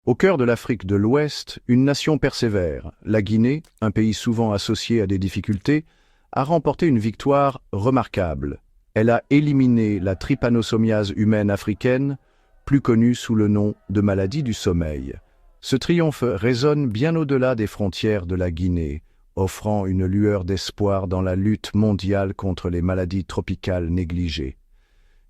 Au cœur de l'Afrique de l'Ouest, une nation persévère. La Guinée, un pays souvent associé à des difficultés, a remporté une victoire remarquable. Elle a éliminé la trypanosomiase humaine africaine, plus connue sous le nom de maladie du sommeil. Ce triomphe résonne bien au-delà des frontières de la Guinée, offrant une lueur d'espoir dans la lutte mondiale contre les maladies tropicales négligées.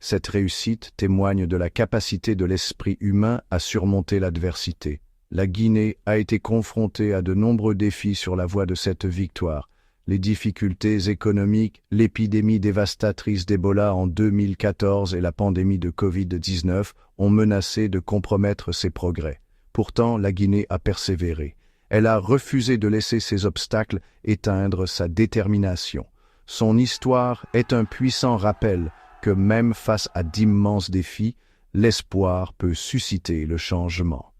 Cette réussite témoigne de la capacité de l'esprit humain à surmonter l'adversité. La Guinée a été confrontée à de nombreux défis sur la voie de cette victoire. Les difficultés économiques, l'épidémie dévastatrice d'Ebola en 2014 et la pandémie de Covid-19 ont menacé de compromettre ses progrès. Pourtant, la Guinée a persévéré. Elle a refusé de laisser ces obstacles éteindre sa détermination. Son histoire est un puissant rappel que même face à d'immenses défis, l'espoir peut susciter le changement.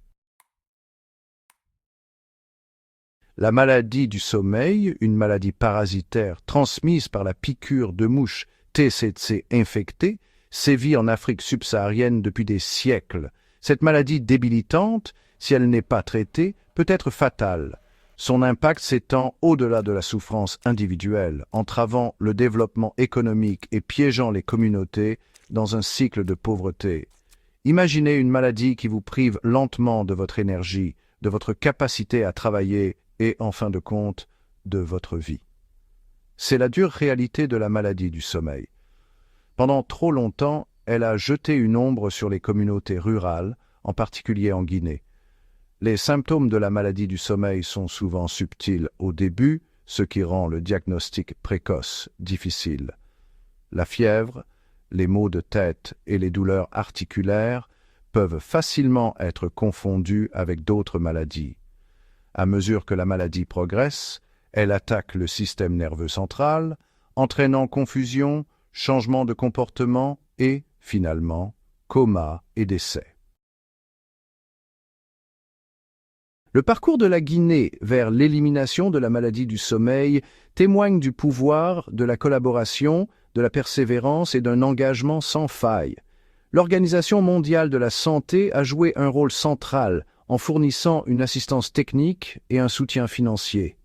La maladie du sommeil, une maladie parasitaire transmise par la piqûre de mouches TCC infectées, sévit en Afrique subsaharienne depuis des siècles. Cette maladie débilitante, si elle n'est pas traitée, peut être fatale. Son impact s'étend au-delà de la souffrance individuelle, entravant le développement économique et piégeant les communautés dans un cycle de pauvreté. Imaginez une maladie qui vous prive lentement de votre énergie, de votre capacité à travailler et, en fin de compte, de votre vie. C'est la dure réalité de la maladie du sommeil. Pendant trop longtemps, elle a jeté une ombre sur les communautés rurales, en particulier en Guinée. Les symptômes de la maladie du sommeil sont souvent subtils au début, ce qui rend le diagnostic précoce difficile. La fièvre, les maux de tête et les douleurs articulaires peuvent facilement être confondus avec d'autres maladies. À mesure que la maladie progresse, elle attaque le système nerveux central, entraînant confusion, changement de comportement et, finalement, coma et décès. Le parcours de la Guinée vers l'élimination de la maladie du sommeil témoigne du pouvoir, de la collaboration, de la persévérance et d'un engagement sans faille. L'Organisation mondiale de la santé a joué un rôle central en fournissant une assistance technique et un soutien financier.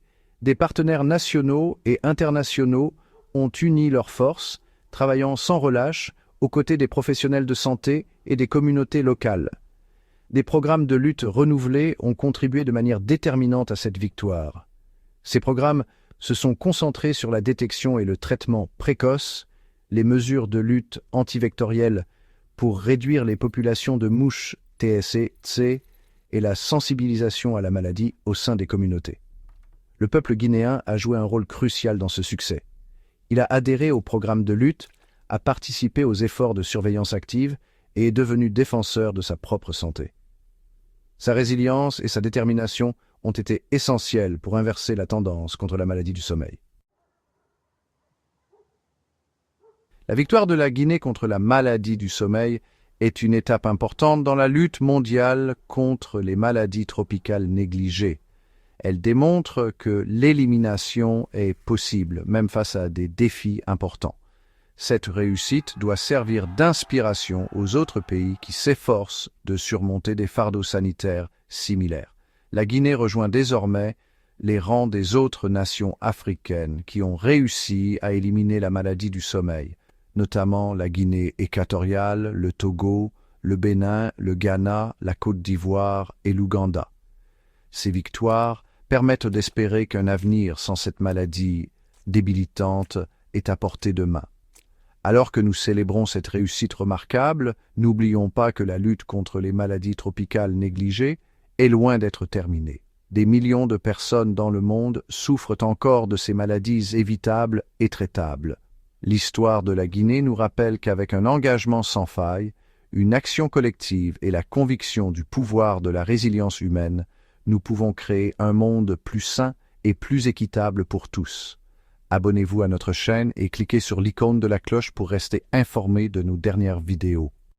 Des partenaires nationaux et internationaux ont uni leurs forces, travaillant sans relâche aux côtés des professionnels de santé et des communautés locales. Des programmes de lutte renouvelés ont contribué de manière déterminante à cette victoire. Ces programmes se sont concentrés sur la détection et le traitement précoce, les mesures de lutte antivectorielle pour réduire les populations de mouches TSC et la sensibilisation à la maladie au sein des communautés. Le peuple guinéen a joué un rôle crucial dans ce succès. Il a adhéré au programme de lutte, a participé aux efforts de surveillance active et est devenu défenseur de sa propre santé. Sa résilience et sa détermination ont été essentielles pour inverser la tendance contre la maladie du sommeil. La victoire de la Guinée contre la maladie du sommeil est une étape importante dans la lutte mondiale contre les maladies tropicales négligées. Elle démontre que l'élimination est possible, même face à des défis importants. Cette réussite doit servir d'inspiration aux autres pays qui s'efforcent de surmonter des fardeaux sanitaires similaires. La Guinée rejoint désormais les rangs des autres nations africaines qui ont réussi à éliminer la maladie du sommeil, notamment la Guinée équatoriale, le Togo, le Bénin, le Ghana, la Côte d'Ivoire et l'Ouganda. Ces victoires permettent d'espérer qu'un avenir sans cette maladie débilitante est à portée de main. Alors que nous célébrons cette réussite remarquable, n'oublions pas que la lutte contre les maladies tropicales négligées est loin d'être terminée. Des millions de personnes dans le monde souffrent encore de ces maladies évitables et traitables. L'histoire de la Guinée nous rappelle qu'avec un engagement sans faille, une action collective et la conviction du pouvoir de la résilience humaine, nous pouvons créer un monde plus sain et plus équitable pour tous. Abonnez-vous à notre chaîne et cliquez sur l'icône de la cloche pour rester informé de nos dernières vidéos.